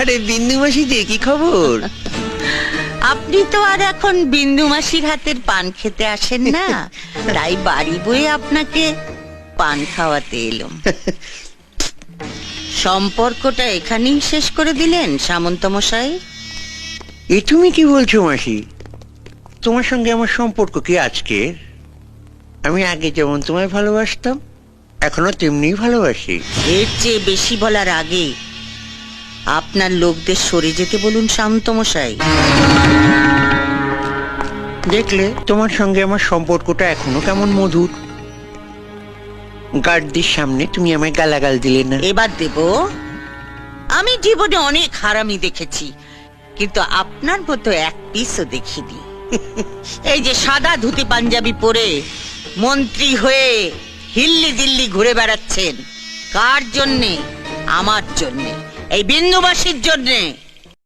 আরে বিন্দু মাসি যে কি খবর? আপনি তো আর এখন বিন্দু মাসির হাতের পান খেতে আসেন না, তাই বাড়ি বয়ে আপনাকে পান খাওয়াতে এলাম। সম্পর্কটা এখানেই শেষ করে দিলেন সামন্ত মশাই? এ তুমি কি বলছো মাসি? তোমার সঙ্গে আমার সম্পর্ক কি আজকের? আমি আগে যেমন তোমায় ভালোবাসতাম এখনো তেমনি ভালোবাসি। এর চেয়ে বেশি বলার আগে আপনার লোকদের সরে যেতে বলুন সামন্ত মশাই। দেখলে তোমার সঙ্গে আমার সম্পর্কটা এখনো কেমন মধুর। গার্ডদের সামনে তুমি আমায় গালাগাল দিলে না। এবার দেব। আমি জীবনে অনেক হারামি দেখেছি, কিন্তু আপনার মতো এক পিসও দেখিনি। এই যে সাদা ধুতি পাঞ্জাবি পরে মন্ত্রী হয়ে হিল্লি দিল্লি ঘুরে বেড়াচ্ছেন, কার জন্যে? আমার জন্যে, এই বিন্দুবাসীর জন্যে।